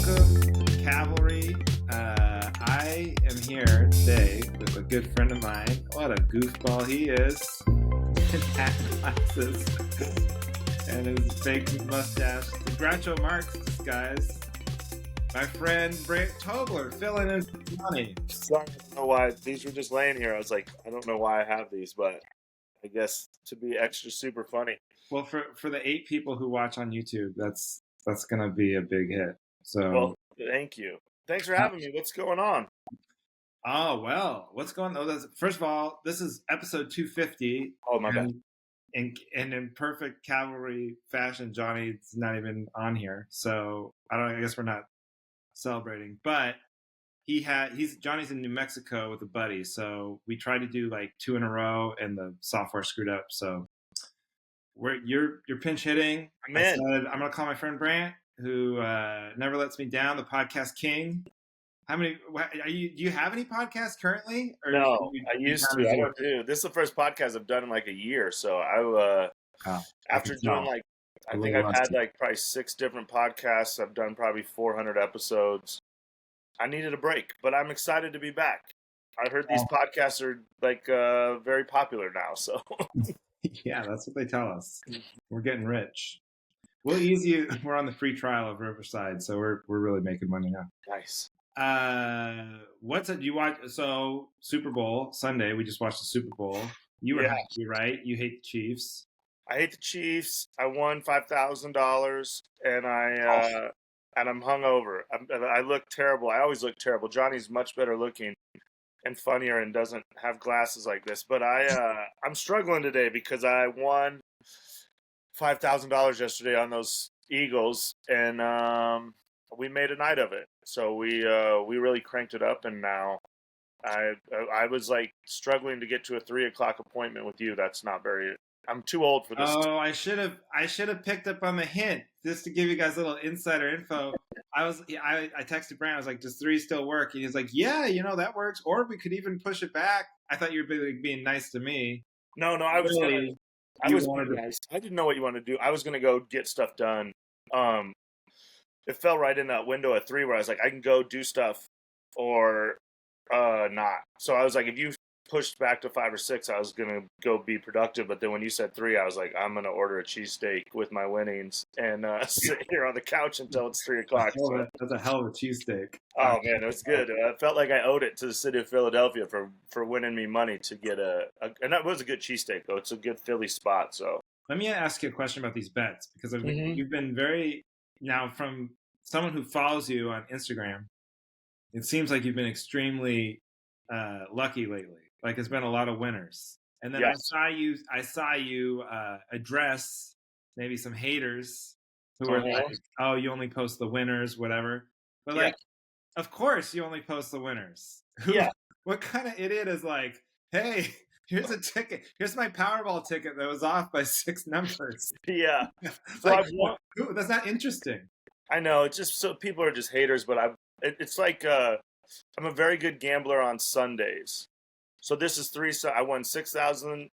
Welcome to Cavalry. I am here today with a good friend of mine. What a goofball he is. In hat glasses and his fake mustache. The Groucho Marx, guys. My friend Brandt Tobler filling in for Johnny. Sorry, I don't know why these were just laying here. I was like, I don't know why I have these, but I guess to be extra super funny. Well, for the 8 people who watch on YouTube, that's gonna be a big hit. So, well, thank you. Thanks for having me. What's going on? Oh well, what's going on? First of all, this is episode 250. Oh, my bad. And in perfect Cavalry fashion, Johnny's not even on here, so I guess we're not celebrating. But Johnny's in New Mexico with a buddy, so we tried to do like 2 in a row, and the software screwed up. So you're pinch hitting. I'm I in. said I'm gonna call my friend Brandt, who never lets me down, the podcast king. How many do you have any podcasts currently? Or No, I used to. I don't do. This is the first podcast I've done in like a year. So after doing like, I think I've had like probably 6 different podcasts. I've done probably 400 episodes. I needed a break, but I'm excited to be back. I heard these podcasts are like very popular now. So yeah, that's what they tell us. We're getting rich. We'll ease you. We're on the free trial of Riverside, so we're really making money now. Nice. What's it you watch? So Super Bowl Sunday, we just watched the Super Bowl. You were happy, right? You hate the Chiefs. I hate the Chiefs. I won $5,000, and I'm hungover. I look terrible. I always look terrible. Johnny's much better looking and funnier and doesn't have glasses like this. But I'm struggling today because I won $5,000 yesterday on those Eagles, and we made a night of it. So we really cranked it up, and now I was like struggling to get to a 3:00 appointment with you. That's not very. I'm too old for this. Oh, I should have picked up on the hint just to give you guys a little insider info. I texted Brand. I was like, "Does 3 still work?" And he's like, "Yeah, that works. Or we could even push it back." I thought you were being nice to me. No, I was really. I didn't know what you wanted to do. I was gonna go get stuff done. It fell right in that window at 3 where I was like, I can go do stuff or not. So I was like, if you pushed back to 5 or 6, I was gonna go be productive. But then when you said 3, I was like, I'm gonna order a cheesesteak with my winnings and sit here on the couch until it's 3:00. So. That's a hell of a cheesesteak. Oh man, it was good. I felt like I owed it to the city of Philadelphia for winning me money to get and that was a good cheesesteak though. It's a good Philly spot. So let me ask you a question about these bets, because you've been very, now from someone who follows you on Instagram, it seems like you've been extremely lucky lately. Like it's been a lot of winners. And then yes. I saw you address maybe some haters who were like, "Oh, you only post the winners, whatever." But like, of course you only post the winners. What kind of idiot is like, "Hey, here's a ticket. Here's my Powerball ticket that was off by 6 numbers." Yeah. Like, that's not interesting. I know. It's just so people are just haters, but it's like I'm a very good gambler on Sundays. So this is 3. I won 6,000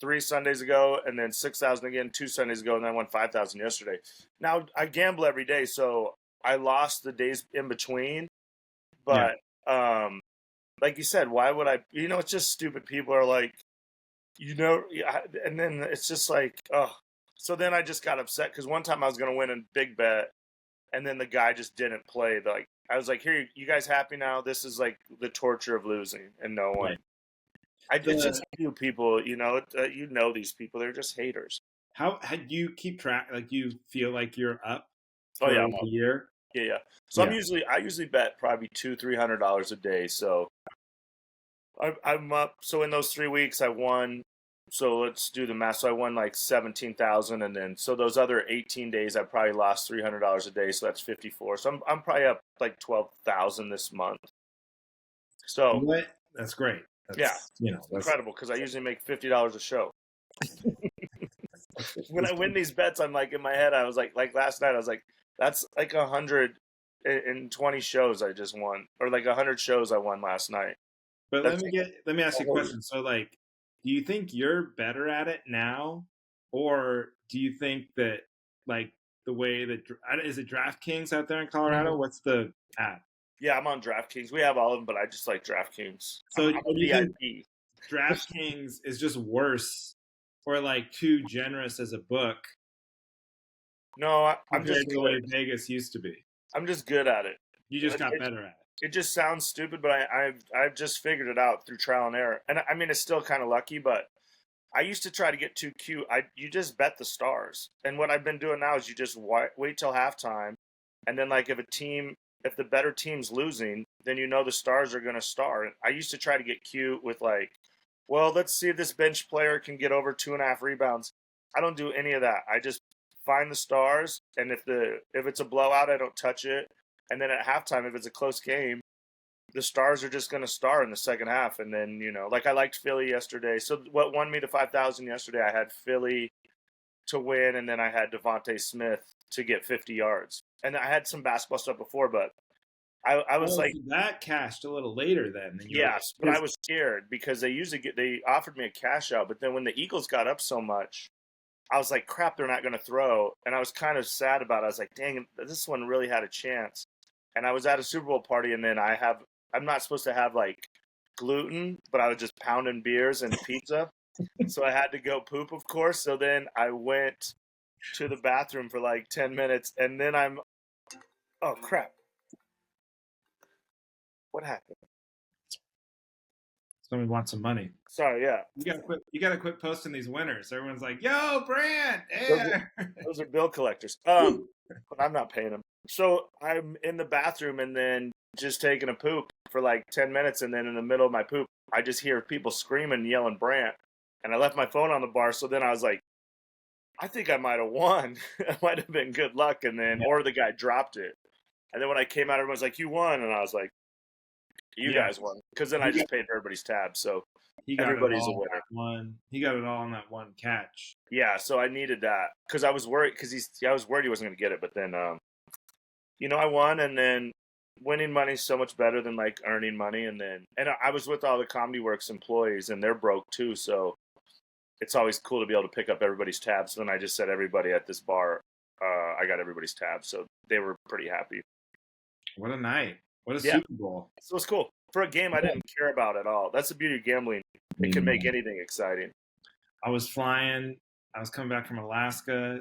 3 Sundays ago, and then 6,000 again 2 Sundays ago, and then I won 5,000 yesterday. Now I gamble every day, so I lost the days in between. But like you said, why would I? It's just stupid. People are like, and then it's just like, oh. So then I just got upset because one time I was going to win a big bet, and then the guy just didn't play. Like I was like, here, you guys happy now? This is like the torture of losing, and no one. Right. It's just you people, these people. They're just haters. How do you keep track? Like, you feel like you're up? Oh yeah, a year. Yeah. So I usually bet probably $200-$300 a day. So I'm up. So in those 3 weeks, I won. So let's do the math. So I won like 17,000, and then so those other 18 days, I probably lost $300 a day. So that's 54. So I'm probably up like 12,000 this month. So that's great. That's incredible because I usually make $50 a show. When I win these bets, I'm like in my head, I was like last night, I was like, that's like 120 shows I just won, or like 100 shows I won last night. But let me ask you a question. So like, do you think you're better at it now, or do you think that like the way that is it DraftKings out there in Colorado? Mm-hmm. What's the app? Yeah, I'm on DraftKings. We have all of them, but I just like DraftKings. So I'm a do you think VIP. DraftKings is just worse or like too generous as a book No, I'm compared just to the way good. Vegas used to be? I'm just good at it. You just got better at It just sounds stupid, but I've just figured it out through trial and error. And I mean, it's still kind of lucky, but I used to try to get too cute. You just bet the stars, and what I've been doing now is you just wait till halftime, and then like if the better team's losing, then you know the stars are going to star. I used to try to get cute with like, well, let's see if this bench player can get over 2.5 rebounds. I don't do any of that. I just find the stars, and if it's a blowout, I don't touch it. And then at halftime, if it's a close game, the stars are just going to star in the second half. And then, like I liked Philly yesterday. So what won me to 5,000 yesterday, I had Philly to win, and then I had Devontae Smith to get 50 yards. And I had some basketball stuff before, but I was like, so that cashed a little later then. yes, but I was scared because they offered me a cash out. But then when the Eagles got up so much, I was like, crap, they're not going to throw. And I was kind of sad about it. I was like, dang, this one really had a chance. And I was at a Super Bowl party, and then I'm not supposed to have like gluten, but I was just pounding beers and pizza. So I had to go poop, of course. So then I went to the bathroom for like 10 minutes, and then oh crap. What happened? Somebody wants some money. Sorry, yeah. You gotta quit posting these winners. Everyone's like, yo, Brandt, yeah. Those are bill collectors. But I'm not paying them. So I'm in the bathroom and then just taking a poop for like 10 minutes. And then in the middle of my poop, I just hear people screaming and yelling Brandt. And I left my phone on the bar. So then I was like, I think I might have won. It might have been good luck. And then, or the guy dropped it. And then when I came out, everyone's like, you won. And I was like, you guys won. Because then I just paid for everybody's tab. So everybody's a winner. He got it all on that one catch. Yeah, so I needed that because I was worried I was worried he wasn't going to get it. But then, I won, and then winning money is so much better than like earning money. And I was with all the Comedy Works employees, and they're broke too. So it's always cool to be able to pick up everybody's tabs. So then I just said everybody at this bar, I got everybody's tabs. So they were pretty happy. What a night. What a Super Bowl. So it's cool. For a game I didn't care about at all. That's the beauty of gambling. It can make anything exciting. I was coming back from Alaska,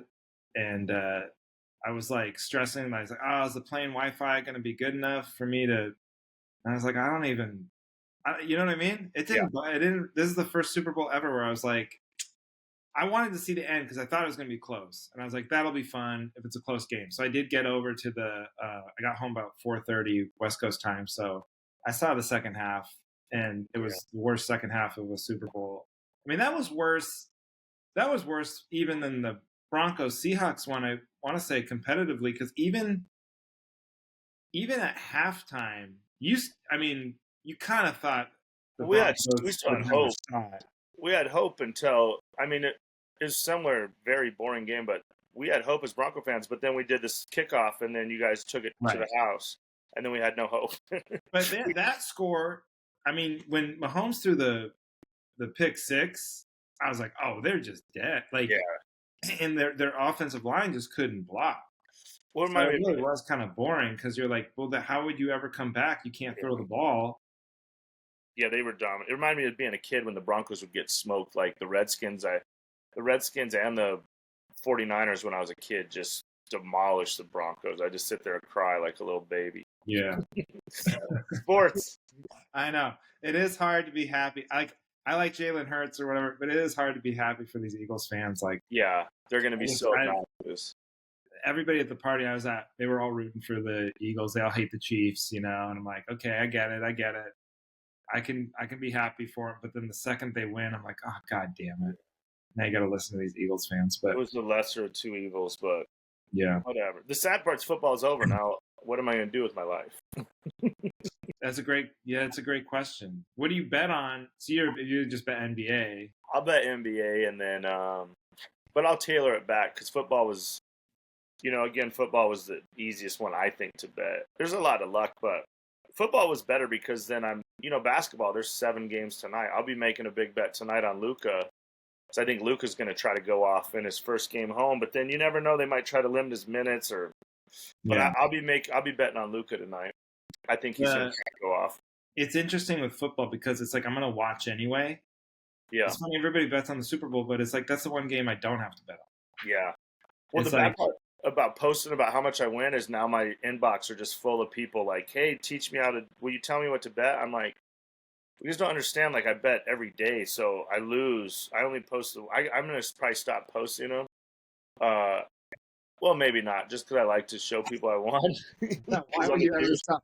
and I was like stressing. I was like, oh, is the plane Wi-Fi going to be good enough for me to? And I was like, you know what I mean? It didn't. This is the first Super Bowl ever where I was like, I wanted to see the end because I thought it was going to be close, and I was like, that'll be fun if it's a close game. So I did get over to I got home about 4:30 West Coast time, so I saw the second half, and it was the worst second half of a Super Bowl. I mean, that was worse. That was worse even than the Broncos Seahawks one. I want to say competitively because even at halftime, you kind of thought we had hope. We had hope until it was somewhere very boring game, but we had hope as Bronco fans. But then we did this kickoff, and then you guys took it to the house, and then we had no hope. But then that score, when Mahomes threw the pick six, I was like, oh, they're just dead. And their offensive line just couldn't block. Well, it really was kind of boring because you're like, well, how would you ever come back? You can't throw the ball. Yeah, they were dominant. It reminded me of being a kid when the Broncos would get smoked. Like the Redskins and the 49ers when I was a kid just demolished the Broncos. I just sit there and cry like a little baby. Yeah. Sports. I know. It is hard to be happy. I like Jalen Hurts or whatever, but it is hard to be happy for these Eagles fans. Yeah, they're going to be so happy. Everybody at the party I was at, they were all rooting for the Eagles. They all hate the Chiefs, and I'm like, okay, I get it. I can be happy for them, but then the second they win, I'm like, oh, God damn it. Now you got to listen to these Eagles fans. But it was the lesser of two evils, but yeah, whatever. The sad part is football is over now. What am I going to do with my life? It's a great question. What do you bet on? So you just bet NBA. I'll bet NBA, and then, but I'll tailor it back because football was, football was the easiest one I think to bet. There's a lot of luck, but football was better because then basketball, there's 7 games tonight. I'll be making a big bet tonight on Luka So I think Luka's going to try to go off in his first game home, but then you never know. They might try to limit his minutes but Yeah. I'll be betting on Luka tonight. I think he's going to go off. It's interesting with football because it's like I'm going to watch anyway. Yeah. It's funny, everybody bets on the Super Bowl, but it's like that's the one game I don't have to bet on. Yeah. Well, the bad part about posting about how much I win is now my inbox are just full of people like, hey, teach me will you tell me what to bet? I'm like, you just don't understand. Like, I bet every day, so I lose. I only post I'm going to probably stop posting them. Well, maybe not, just because I like to show people I won. Why would you ever stop?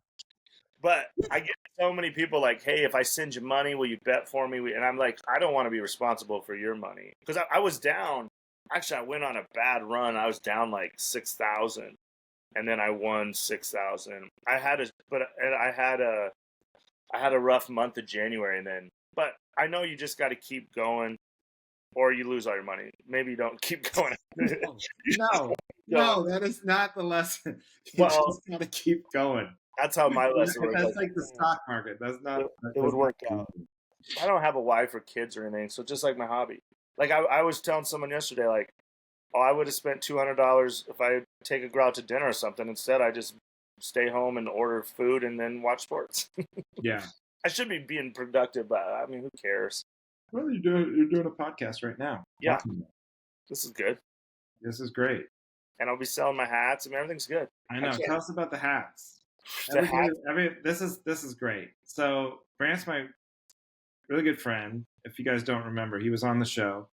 But I get so many people like, hey, if I send you money, will you bet for me? And I'm like, I don't want to be responsible for your money. Because I was down. Actually, I went on a bad run. I was down like 6,000. And then I won 6,000. I had a rough month of January but I know you just got to keep going or you lose all your money. Maybe you don't keep going. No, that is not the lesson. You just got to keep going. That's how my lesson works. That's like the stock market. That's not. It would work out. I don't have a wife or kids or anything, so just like my hobby. Like I was telling someone yesterday, like, oh, I would have spent $200 if I take a girl out to dinner or something. Instead, I just stay home and order food and then watch sports. Yeah. I should be being productive, but I mean, who cares? Well, you're doing a podcast right now. Yeah. This is good. This is great. And I'll be selling my hats. I mean, everything's good. I know. Tell us about the hats. This is great. So Brandt's my really good friend. If you guys don't remember, he was on the show.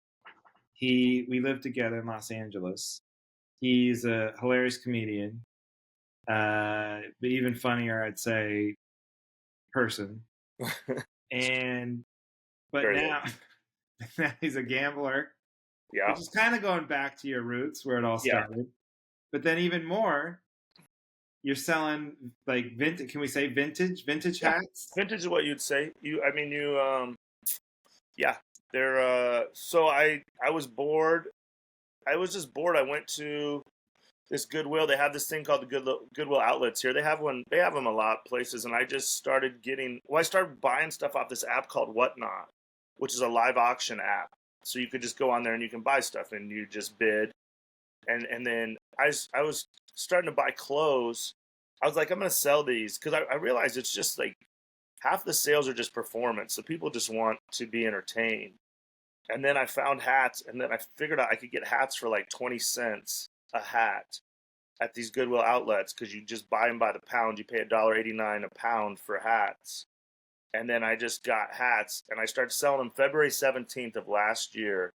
We lived together in Los Angeles. He's a hilarious comedian, but even funnier, I'd say, person. But now he's a gambler. Yeah, which is kind of going back to your roots where it all started. Yeah. But then even more, you're selling like vintage. Can we say vintage hats? Vintage is what you'd say. They're. So I was bored. I was just bored. I went to this Goodwill. They have this thing called the Goodwill outlets here. They have them a lot of places, and I just started I started buying stuff off this app called Whatnot, which is a live auction app. So you could just go on there and you can buy stuff and you just bid. And then I was starting to buy clothes. I was like, I'm going to sell these because I realized it's just like half the sales are just performance. So people just want to be entertained. And then I found hats, and then I figured out I could get hats for like 20 cents a hat at these Goodwill outlets because you just buy them by the pound. You pay $1.89 a pound for hats. And then I just got hats, and I started selling them February 17th of last year.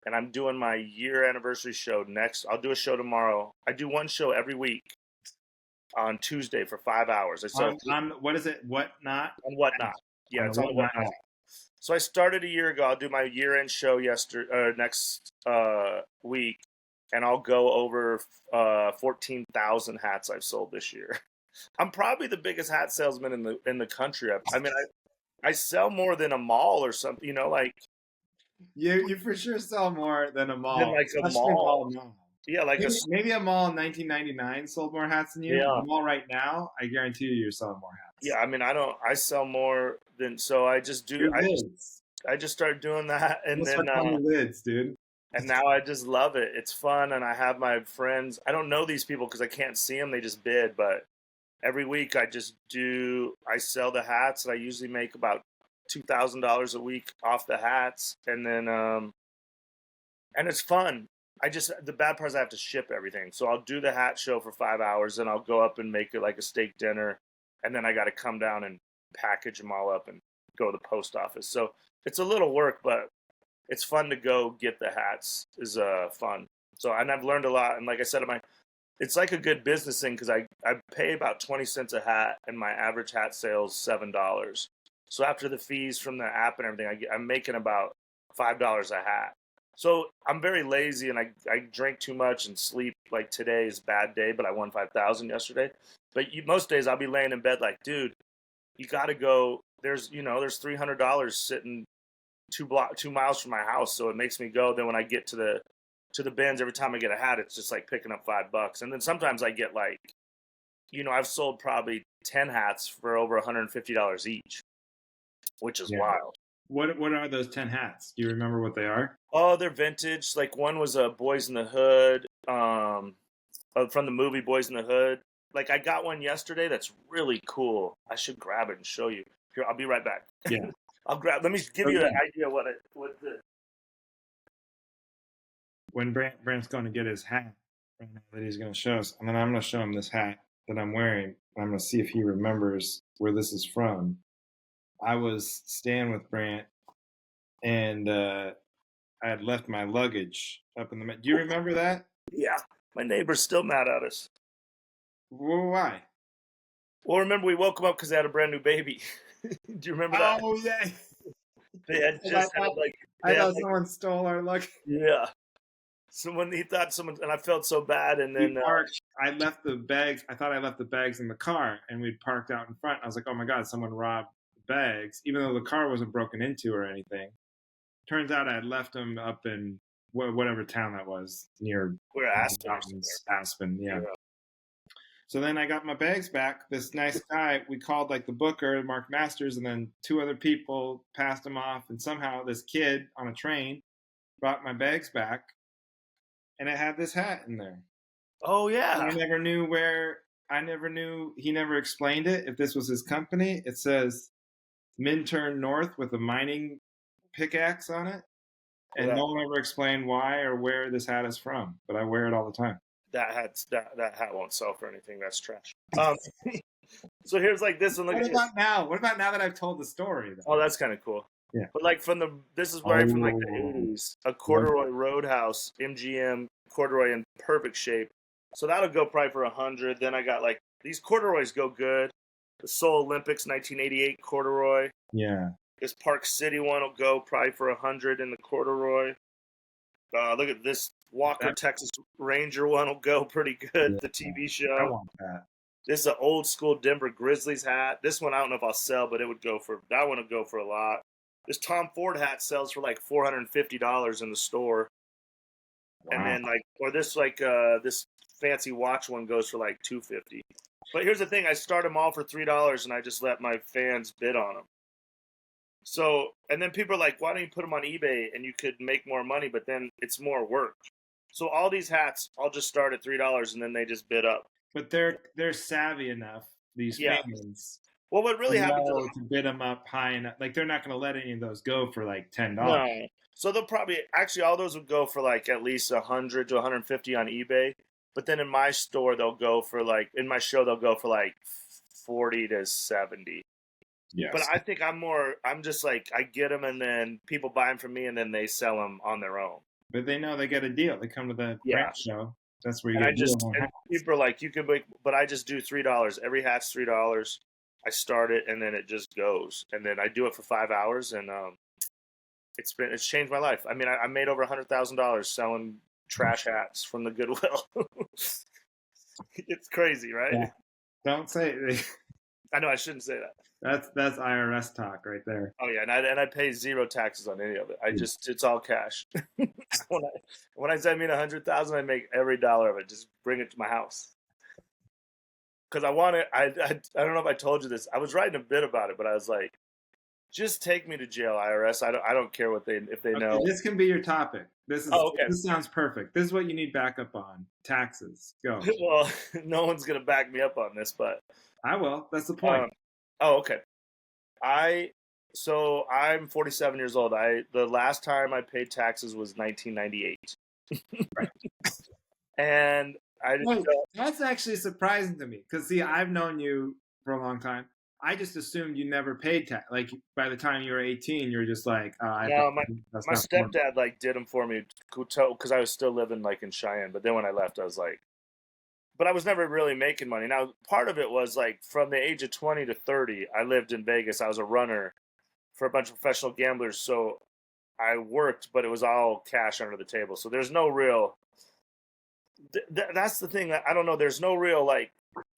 And I'm doing my year anniversary show next. I'll do a show tomorrow. I do one show every week on Tuesday for 5 hours. On what is it? Whatnot? On Whatnot. Yeah, it's on Whatnot. So I started a year ago. I'll do my year-end show next week, and I'll go over 14,000 hats I've sold this year. I'm probably the biggest hat salesman in the country. I sell more than a mall or something. Like you for sure sell more than a mall. Like a mall. Yeah, like maybe a mall in 1999 sold more hats than you. Yeah. A mall right now, I guarantee you're selling more hats. Yeah, I mean, I sell more than so. I just do. I just started doing that, and then lids, dude. And now I just love it. It's fun, and I have my friends. I don't know these people because I can't see them. They just bid, but every week I sell the hats, and I usually make about $2,000 a week off the hats, and then and it's fun. The bad part is I have to ship everything. So I'll do the hat show for 5 hours, and I'll go up and make it like a steak dinner, and then I got to come down and package them all up and go to the post office. So it's a little work, but it's fun to go get the hats. Is fun. So and I've learned a lot, and like I said, it's like a good business thing because I pay about 20 cents a hat, and my average hat sales $7. So after the fees from the app and everything, I'm making about $5 a hat. So I'm very lazy, and I drink too much and sleep. Like today is a bad day, but I won 5,000 yesterday. But most days I'll be laying in bed like, dude, you got to go. There's $300 sitting 2 miles from my house, so it makes me go. Then when I get to the bins, every time I get a hat, it's just like picking up $5. And then sometimes I get like, I've sold probably 10 hats for over $150 each, which is wild. What are those 10 hats? Do you remember what they are? Oh, they're vintage. Like one was a Boys in the Hood, from the movie Boys in the Hood. Like I got one yesterday that's really cool. I should grab it and show you. Here, I'll be right back. Yeah. I'll grab. Let me give you Okay. an idea what the. When Brandt's going to get his hat right now that he's going to show us, and then I'm going to show him this hat that I'm wearing. I'm going to see if he remembers where this is from. I was staying with Brandt, and I had left my luggage up in the. Do you remember that? Yeah, my neighbor's still mad at us. Well, why? Well, remember we woke them up because they had a brand new baby. Do you remember that? Oh yeah. They had just had like. I thought someone stole our luggage. Yeah. He thought someone, and I felt so bad. And then I left the bags. I thought I left the bags in the car, and we'd parked out in front. I was like, "Oh my god, someone robbed the bags!" Even though the car wasn't broken into or anything. Turns out I had left them up in whatever town that was near Aspen, yeah. So then I got my bags back. This nice guy, we called like the booker, Mark Masters, and then 2 other people passed him off, and somehow this kid on a train brought my bags back. And it had this hat in there. Oh yeah. And I never knew where. He never explained it. If this was his company, it says Minturn North with a mining pickaxe on it, and no one ever explained why or where this hat is from. But I wear it all the time. That hat won't sell for anything. That's trash. So here's like this one. What about now? What about now that I've told the story? Though? Oh, that's kind of cool. Yeah. But like this is right from like the 80s. A corduroy Roadhouse MGM corduroy in perfect shape. So that'll go probably for 100. Then I got like these corduroys go good. The Seoul Olympics 1988 corduroy. Yeah. This Park City one will go probably for 100 in the corduroy. Look at this Walker Texas Ranger one will go pretty good. Yeah. The TV show. I want that. This is an old school Denver Grizzlies hat. This one I don't know if I'll sell, but that one would go for a lot. This Tom Ford hat sells for like $450 in the store. Wow. And then this fancy watch one goes for like $250. But here's the thing, I start them all for $3 and I just let my fans bid on them. So, and then people are like, why don't you put them on eBay and you could make more money, but then it's more work. So all these hats, I'll just start at $3 and then they just bid up. But they're savvy enough, these fans. Well, what really happens is to bid them up high enough. Like they're not going to let any of those go for like $10. No. So they'll probably all those would go for like at least 100 to 150 on eBay. But then in my store they'll go for like 40 to 70. Yes. But I think I'm just like I get them and then people buy them from me and then they sell them on their own. But they know they get a deal. They come to the Brandt show. That's where you get and people are like, you could make, but I just do $3. Every hat's $3. I start it and then it just goes. And then I do it for 5 hours and it's changed my life. I mean, I made over $100,000 selling trash hats from the Goodwill. It's crazy, right? Yeah. Don't say it. I know I shouldn't say that. That's IRS talk right there. Oh yeah, and I pay 0 taxes on any of it. It's all cash. when I say I mean $100,000, I make every dollar of it. Just bring it to my house. Because I want it. I don't know if I told you this. I was writing a bit about it, but I was like, just take me to jail, IRS. I don't care if they know. This can be your topic. This sounds perfect. This is what you need backup on. Taxes. Go. Well, no one's gonna back me up on this, but I will. That's the point. Okay. I'm 47 years old. The last time I paid taxes was 1998. Right. And that's actually surprising to me because see, I've known you for a long time. I just assumed you never paid tax. Like by the time you were 18, you were just like, no, my stepdad like did them for me because I was still living like in Cheyenne. But then when I left, I was like, but I was never really making money. Now, part of it was like from the age of 20 to 30, I lived in Vegas. I was a runner for a bunch of professional gamblers. So I worked, but it was all cash under the table. So there's no real, that's the thing. I don't know. There's no real, like,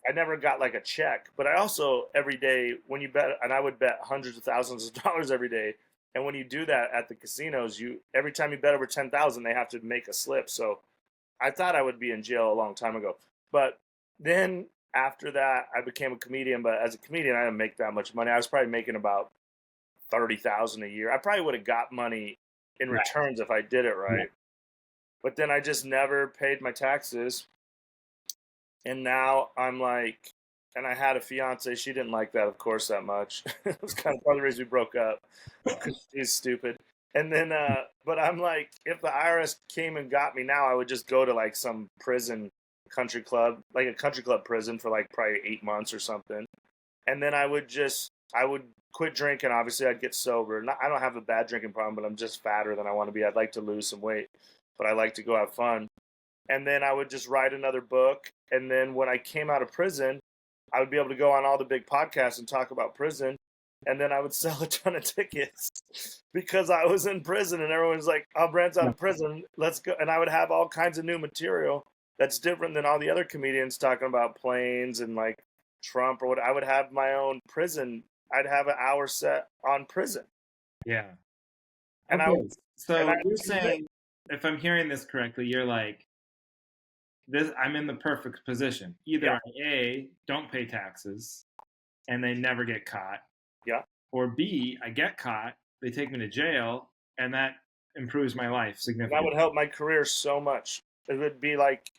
I never got like a check, but I also every day when you bet, and I would bet hundreds of thousands of dollars every day. And when you do that at the casinos, every time you bet over 10,000, they have to make a slip. So I thought I would be in jail a long time ago. But then after that, I became a comedian. But as a comedian, I didn't make that much money. I was probably making about $30,000 a year. I probably would have got money in returns if I did it right. Yeah. But then I just never paid my taxes. And now I'm like, and I had a fiance. She didn't like that, of course, that much. It was kind of part of the reason we broke up, because she's stupid. And then, but I'm like, if the IRS came and got me now, I would just go to like some prison country club, like a country club prison for like probably 8 months or something. And then I would quit drinking. Obviously, I'd get sober. I don't have a bad drinking problem, but I'm just fatter than I want to be. I'd like to lose some weight, but I like to go have fun. And then I would just write another book. And then when I came out of prison, I would be able to go on all the big podcasts and talk about prison. And then I would sell a ton of tickets because I was in prison and everyone's like, oh, Brandt's out of prison. Let's go. And I would have all kinds of new material that's different than all the other comedians talking about planes and like Trump or what. I would have my own prison. I'd have an hour set on prison. Yeah. And okay. You're saying, if I'm hearing this correctly, you're like, I'm in the perfect position. Either I A, don't pay taxes and they never get caught. Yeah. Or B, I get caught, they take me to jail, and that improves my life significantly. That would help my career so much. It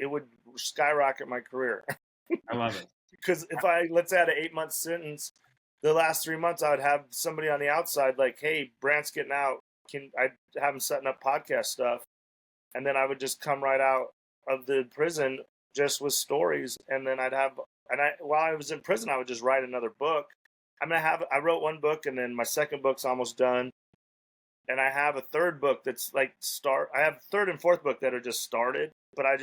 would skyrocket my career. I love it. Because if let's say I had an 8-month sentence, the last 3 months I would have somebody on the outside like, hey, Brandt's getting out. I'd have him setting up podcast stuff. And then I would just come right out of the prison just with stories. And then while I was in prison, I would just write another book. I wrote one book and then my second book's almost done. And I have a third book that's like I have third and fourth book that are just started, but I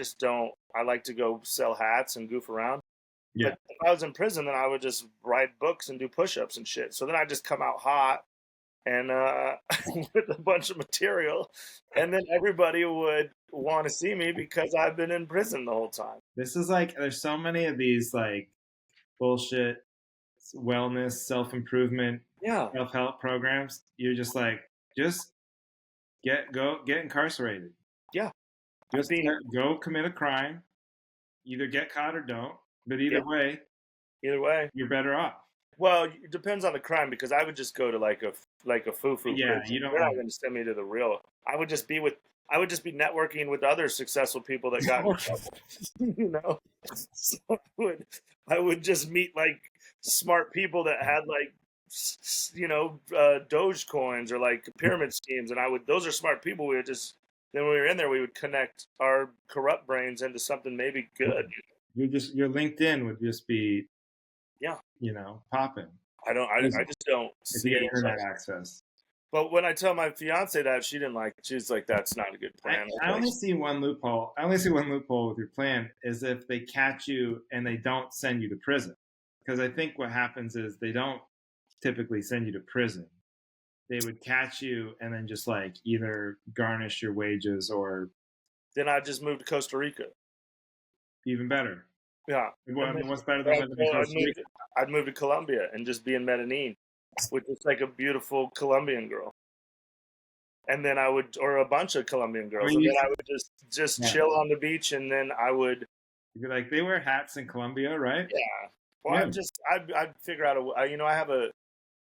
like to go sell hats and goof around. Yeah. But if I was in prison, then I would just write books and do push-ups and shit. So then I just come out hot and with a bunch of material, and then everybody would want to see me because I've been in prison the whole time. This is like, there's so many of these like bullshit wellness, self-improvement, self-help programs. You're just like, just get incarcerated. Yeah. Just go commit a crime. Either get caught or don't. But either way, you're better off. Well, it depends on the crime, because I would just go to like a foo-foo. Yeah, prison. They're not going to send me to the real. I would just be networking with other successful people that got in trouble. You know, so I would just meet like smart people that had like, you know, Doge coins or like pyramid schemes, and those are smart people. Then when we were in there, we would connect our corrupt brains into something maybe good. Your LinkedIn would just be, you know, popping. I just don't see the internet access. But when I tell my fiance that, she didn't like. She's like, "That's not a good plan." I only see one loophole. With your plan is if they catch you and they don't send you to prison, because I think what happens is they don't typically send you to prison. They would catch you and then just like either garnish your wages or. Then I'd just move to Costa Rica. Even better. Yeah. What's better than living in Costa Rica? I'd move to Colombia and just be in Medellin, which is like a beautiful Colombian girl. And then or a bunch of Colombian girls. And then I would just chill on the beach, and then I would. You'd be like, they wear hats in Colombia, right? Yeah. Well, I'd figure out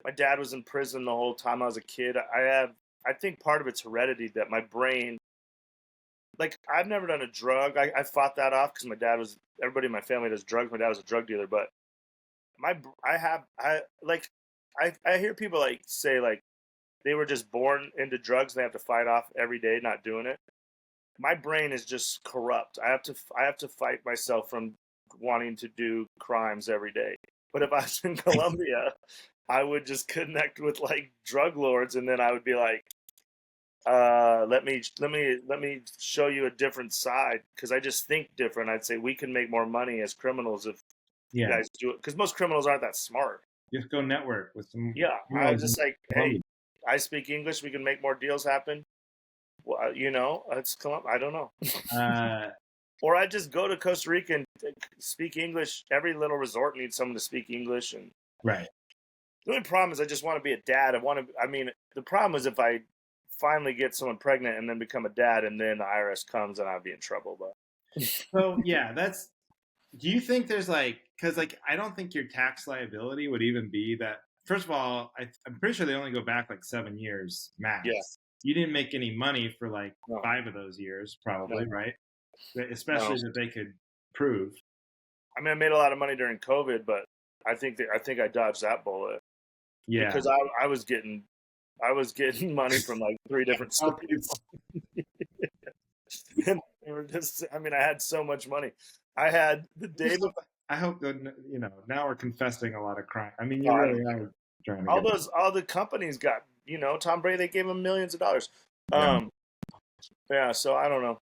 my dad was in prison the whole time I was a kid. I think part of it's heredity, that my brain. Like, I've never done a drug. I fought that off because everybody in my family does drugs. My dad was a drug dealer, but I hear people like say like they were just born into drugs and they have to fight off every day not doing it. My brain is just corrupt. I have to fight myself from wanting to do crimes every day. But if I was in Colombia, I would just connect with like drug lords, and then I would be like, let me show you a different side, because I just think different. I'd say we can make more money as criminals if you guys do it, because most criminals aren't that smart. Just go network with some. Yeah, I was just like, hey, I speak English. We can make more deals happen. Well, you know, it's I don't know. Or I just go to Costa Rica and speak English. Every little resort needs someone to speak English, and right. The only problem is I just want to be a dad. The problem is if I finally get someone pregnant and then become a dad, and then the IRS comes and I'd be in trouble. But so yeah, do you think there's like, because like I don't think your tax liability would even be that first of all, I'm pretty sure they only go back like 7 years max. Yeah. You didn't make any money for like No. 5 of those years, probably, No. right? Especially that they could prove. I mean, I made a lot of money during COVID, but I think I dodged that bullet. Yeah. Because I was getting money from like 3 different states. And they were just, I mean, I had so much money. I had the day before. I hope that, you know, now we're confessing a lot of crime. I mean, you really are trying to all the companies got, you know, Tom Brady, they gave him millions of dollars. Yeah, so I don't know.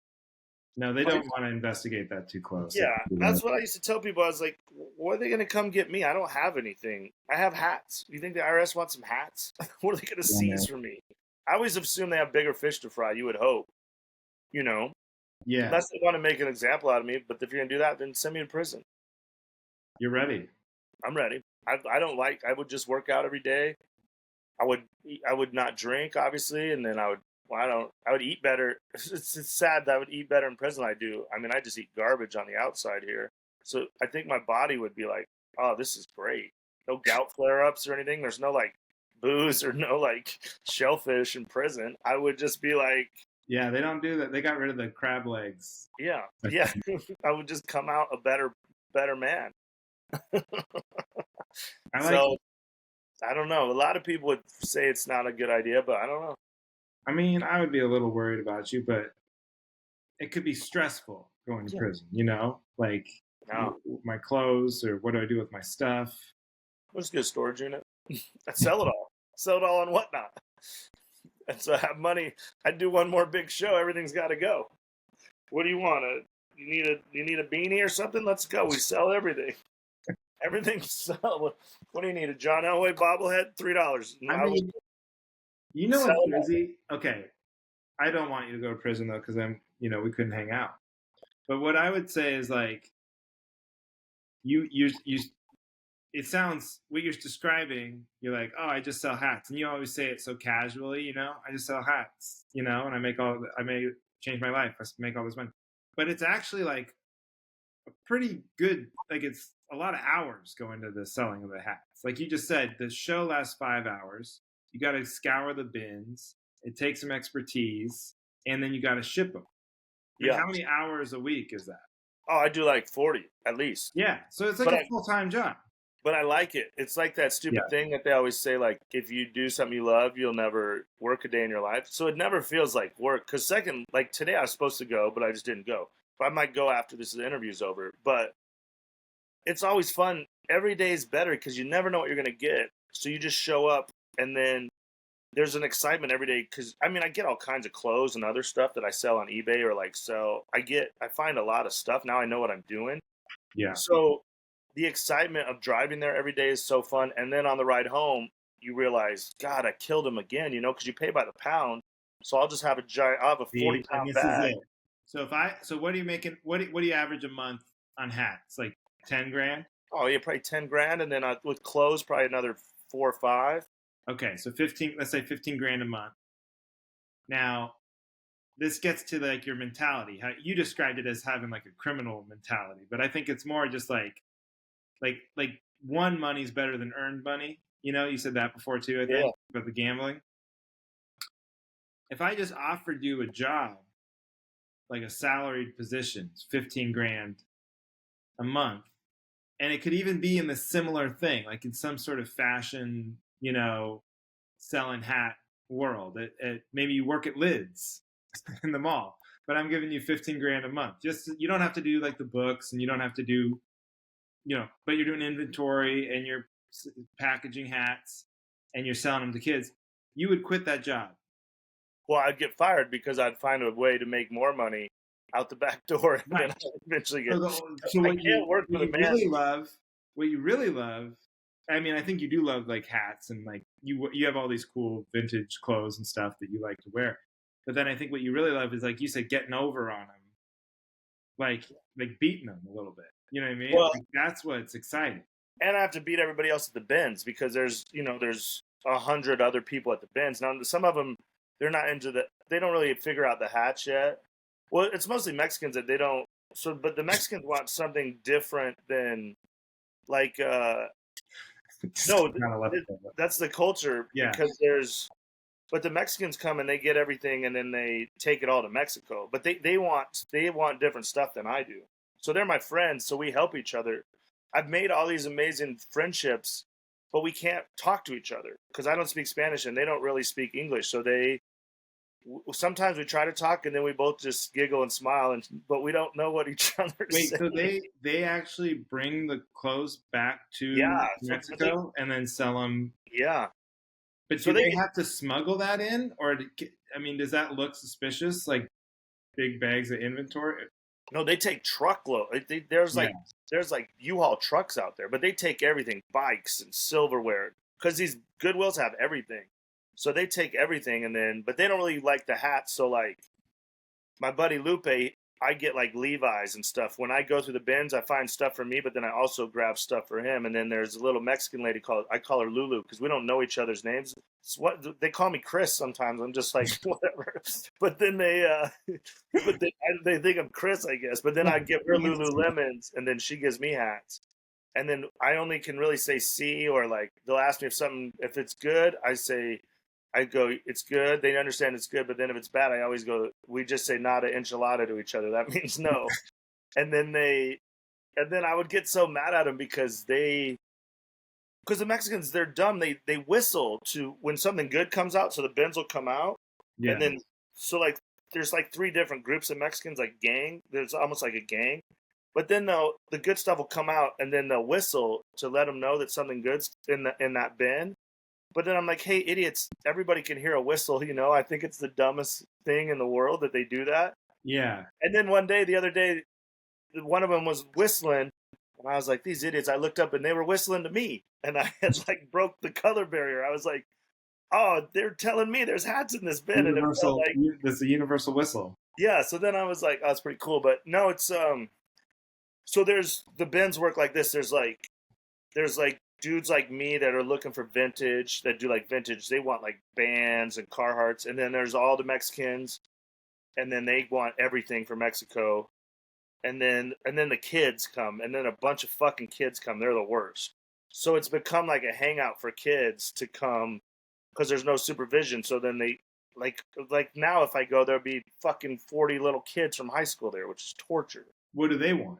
No, they don't want to investigate that too close. Yeah, that's what I used to tell people. I was like, what are they going to come get me? I don't have anything. I have hats. You think the IRS wants some hats? What are they going to seize from me? I always assume they have bigger fish to fry, you would hope. You know? Yeah. Unless they want to make an example out of me, but if you're going to do that, then send me to prison. You're ready. I'm ready. I would just work out every day. I would not drink, obviously, and then I would eat better. It's sad that I would eat better in prison than I do. I mean, I just eat garbage on the outside here. So I think my body would be like, oh, this is great. No gout flare-ups or anything. There's no like booze or no like shellfish in prison. I would just be like, yeah, they don't do that. They got rid of the crab legs. Yeah. I would just come out a better man. I don't know. A lot of people would say it's not a good idea, but I don't know. I mean, I would be a little worried about you, but it could be stressful going to prison, you know? Like, my clothes, or what do I do with my stuff? Let's get a storage unit. I sell it all. Sell it all on Whatnot. And so I have money. I do one more big show. Everything's got to go. What do you want? You need a beanie or something? Let's go. We sell everything. Everything's sell. What do you need? A John Elway bobblehead? $3. I mean, you know what's crazy? Okay, I don't want you to go to prison though, because then we couldn't hang out. But what I would say is like, you. It sounds what you're describing. You're like, oh, I just sell hats, and you always say it so casually. I just sell hats. And I may change my life. I make all this money, but it's actually like a pretty good. Like it's a lot of hours go into the selling of the hats. Like you just said, the show lasts 5 hours. You got to scour the bins. It takes some expertise, and then you got to ship them. Yeah. How many hours a week is that? Oh, I do like 40 at least. Yeah, so it's like a full-time job. But I like it. It's like that stupid thing that they always say, like, if you do something you love, you'll never work a day in your life. So it never feels like work. Because like today I was supposed to go, but I just didn't go. But I might go after this interview's over. But it's always fun. Every day is better because you never know what you're going to get. So you just show up, and then there's an excitement every day. Because, I mean, I get all kinds of clothes and other stuff that I sell on eBay or like sell. I find a lot of stuff. Now I know what I'm doing. Yeah. So the excitement of driving there every day is so fun. And then on the ride home, you realize, God, I killed him again, because you pay by the pound. So I'll just have a 40-pound bag. So what are you making? What do you average a month on hats? Like 10 grand? Oh, yeah, probably 10 grand. And then with clothes, probably another 4 or 5. Okay. So let's say 15 grand a month. Now, this gets to like your mentality. How you described it as having like a criminal mentality, but I think it's more just like won money's better than earned money. You said that before too, I think, about the gambling. If I just offered you a job, like a salaried position, 15 grand a month, and it could even be in the similar thing, like in some sort of fashion, selling hat world. Maybe you work at Lids in the mall, but I'm giving you 15 grand a month. You don't have to do like the books, and you don't have to do but you're doing inventory and you're packaging hats and you're selling them to kids. You would quit that job. Well, I'd get fired because I'd find a way to make more money out the back door, and then I'd eventually get. So what you really love. I mean, I think you do love like hats, and like you have all these cool vintage clothes and stuff that you like to wear. But then I think what you really love is, like you said, getting over on them, like beating them a little bit. You know what I mean? Well, that's what's exciting. And I have to beat everybody else at the bins because there's 100 other people at the bins. Now, some of them, they're not they don't really figure out the hats yet. Well, it's mostly Mexicans that they don't. So, but the Mexicans want something different than like, No, kind of left there, that's the culture yeah. because but the Mexicans come and they get everything and then they take it all to Mexico. But they want different stuff than I do. So they're my friends, so we help each other. I've made all these amazing friendships, but we can't talk to each other because I don't speak Spanish and they don't really speak English. So sometimes we try to talk and then we both just giggle and smile, but we don't know what each other Wait, saying. so they actually bring the clothes back to Yeah, Mexico and then sell them? Yeah. But So do they have to smuggle that in, or I mean, does that look suspicious? Like big bags of inventory? No, they take truckload. There's Yeah. like U-Haul trucks out there, but they take everything, bikes and silverware, because these Goodwills have everything. So they take everything, but they don't really like the hats. So like my buddy Lupe, I get like Levi's and stuff. When I go through the bins, I find stuff for me, but then I also grab stuff for him. And then there's a little Mexican lady I call her Lulu because we don't know each other's names. It's what they call me Chris sometimes. I'm just like whatever. But then they think I'm Chris, I guess. But then I give her Lululemons, and then she gives me hats. And then I only can really say C, or like they'll ask me if it's good. I go, it's good. They understand it's good, but then if it's bad, I always go, we just say nada enchilada to each other. That means no. And then I would get so mad at them because the Mexicans, they're dumb. They whistle when something good comes out, so the bins will come out. Yeah. And then, so like, there's like 3 different groups of Mexicans, like gang. There's almost like a gang. But then the good stuff will come out, and then they'll whistle to let them know that something good's in that bin. But then I'm like, hey, idiots, everybody can hear a whistle, I think it's the dumbest thing in the world that they do that. Yeah. And then the other day, one of them was whistling, and I was like, these idiots, I looked up and they were whistling to me. And I had like broke the color barrier. I was like, oh, they're telling me there's hats in this bin. And it felt like, there's a universal whistle. Yeah, so then I was like, oh, that's pretty cool. But no, it's, so the bins work like this. There's like dudes like me that are looking for vintage, that do like vintage. They want like bands and Carhartts. And then there's all the Mexicans, and then they want everything from Mexico. And then the kids come, and then a bunch of fucking kids come. They're the worst. So it's become like a hangout for kids to come because there's no supervision. So then they like now if I go, there'll be fucking 40 little kids from high school there, which is torture. What do they want?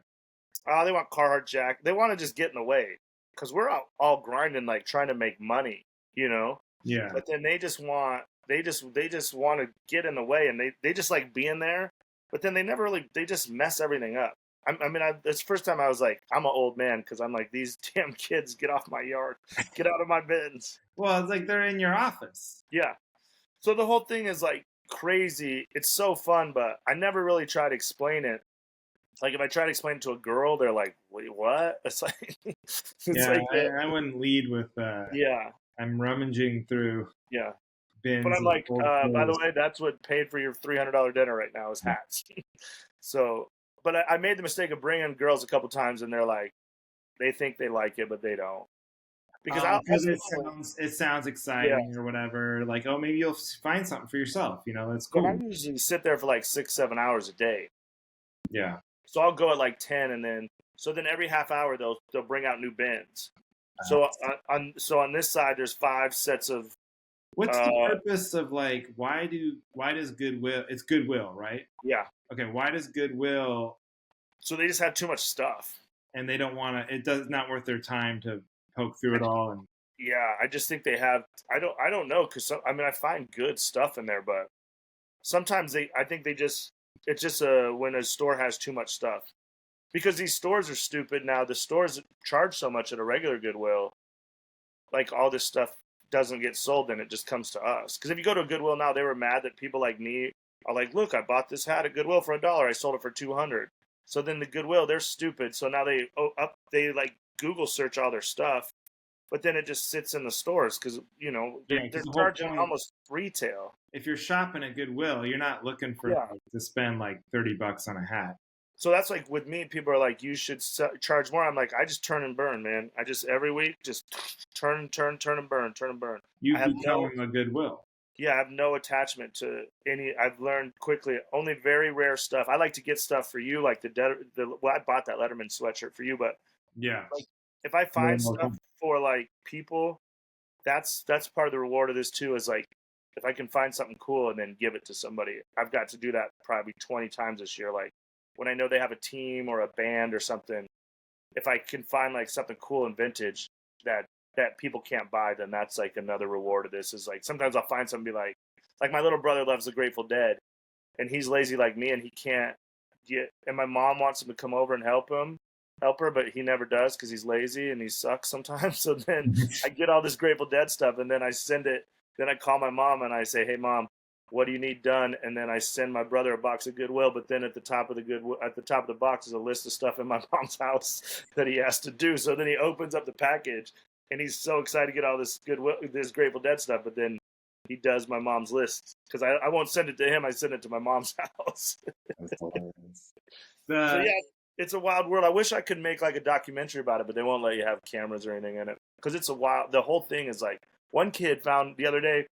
They want Carhartt Jack. They want to just get in the way. Because we're all grinding, like trying to make money, Yeah. But then they just want to get in the way, and they just like being there. But then they just mess everything up. It's the first time I was like, I'm an old man because I'm like, these damn kids, get off my yard, get out of my bins. Well, it's like they're in your office. Yeah. So the whole thing is like crazy. It's so fun, but I never really try to explain it. Like if I try to explain it to a girl, they're like, "Wait, what?" It's like, I wouldn't lead with. I'm rummaging through. Yeah. Bins. But I'm like, by the way, that's what paid for your $300 dinner right now is hats. So, but I made the mistake of bringing girls a couple times, and they're like, they think they like it, but they don't. Because it sounds exciting or whatever. Like, oh, maybe you'll find something for yourself. That's cool. But I usually sit there for like 6-7 hours a day. Yeah. So I'll go at like 10, and then every half hour they'll bring out new bins. So on this side there's 5 sets of. What's the purpose of like why does Goodwill? It's Goodwill, right? Yeah. Okay. Why does Goodwill? So they just have too much stuff, and they don't want to. It does not worth their time to poke through it all. And yeah, I just think they have. I don't know because I find good stuff in there, but sometimes I think they just. It's just when a store has too much stuff. Because these stores are stupid now. The stores charge so much at a regular Goodwill. Like all this stuff doesn't get sold, then it just comes to us. Because if you go to a Goodwill now, they were mad that people like me are like, look, I bought this hat at Goodwill for $1. I sold it for $200. So then the Goodwill, they're stupid. So now they like Google search all their stuff. But then it just sits in the stores because, they're charging almost retail. If you're shopping at Goodwill, you're not looking for to spend like $30 on a hat. So that's like with me, people are like, you should charge more. I'm like, I just turn and burn, man. I just every week just turn and burn. You become a Goodwill. Yeah, I have no attachment to any. I've learned quickly only very rare stuff. I like to get stuff for you, like I bought that Letterman sweatshirt for you, but yeah, like if I More find and more stuff for like people, that's part of the reward of this too. Is like if I can find something cool and then give it to somebody. I've got to do that probably 20 times this year. Like when I know they have a team or a band or something, if I can find like something cool and vintage that people can't buy, then that's like another reward of this. Is like sometimes I'll find something, be like my little brother loves the Grateful Dead, and he's lazy like me, and he can't get. And my mom wants him to come over and help her, but he never does because he's lazy and he sucks sometimes. So then I get all this Grateful Dead stuff, and then I send it. Then I call my mom and I say, "Hey, mom, what do you need done?" And then I send my brother a box of Goodwill. But then at the top of the box is a list of stuff in my mom's house that he has to do. So then he opens up the package, and he's so excited to get all this this Grateful Dead stuff. But then he does my mom's list because I won't send it to him. I send it to my mom's house. So yeah, it's a wild world. I wish I could make like a documentary about it, but they won't let you have cameras or anything in it because it's a wild. The whole thing is like one kid found the other day.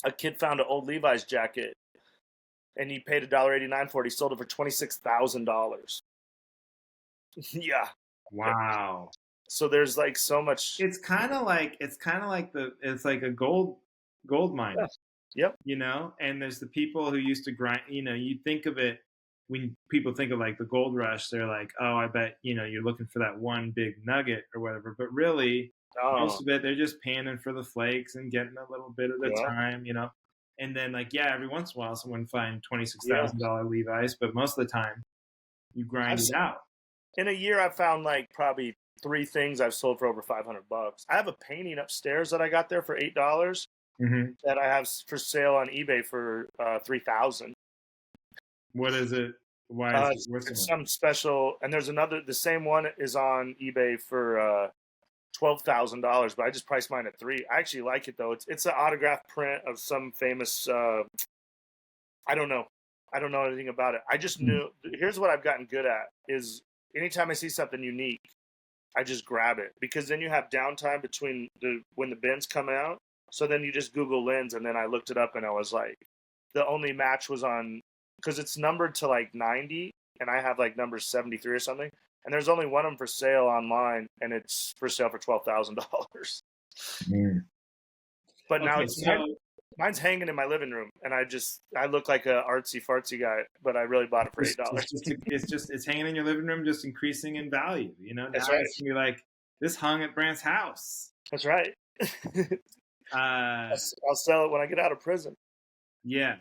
A kid found an old Levi's jacket, and he paid $1.89 for it. He sold it for $26,000. Yeah. Wow. So there's like so much. It's kind of like it's like a gold mine. Yeah. Yep. You know, and there's the people who used to grind. You know, you think of it when people think of like the gold rush. They're like, oh, I bet you're looking for that one big nugget or whatever. But really, most of it, they're just panning for the flakes and getting a little bit at a time. And then like every once in a while, someone find $26,000 Levi's, but most of the time, you grind it out. In a year, I've found like probably 3 things I've sold for over $500. I have a painting upstairs that I got there for $8 that I have for sale on eBay for $3,000. What is it? Why is it some special? And there's another. The same one is on eBay for $12,000, but I just priced mine at $3,000. I actually like it though. It's an autograph print of some famous. I don't know anything about it. I just knew. Here's what I've gotten good at: is anytime I see something unique, I just grab it because then you have downtime between when the bins come out. So then you just Google lens, and then I looked it up, and I was like, the only match was on because it's numbered to like 90, and I have like number 73 or something. And there's only one of them for sale online, and it's for sale for $12,000. But now mine's hanging in my living room, and I look like a artsy fartsy guy, but I really bought it for $8. It's hanging in your living room, just increasing in value. That's now right. It's gonna be like this hung at Brandt's house. That's right. I'll sell it when I get out of prison. Yeah.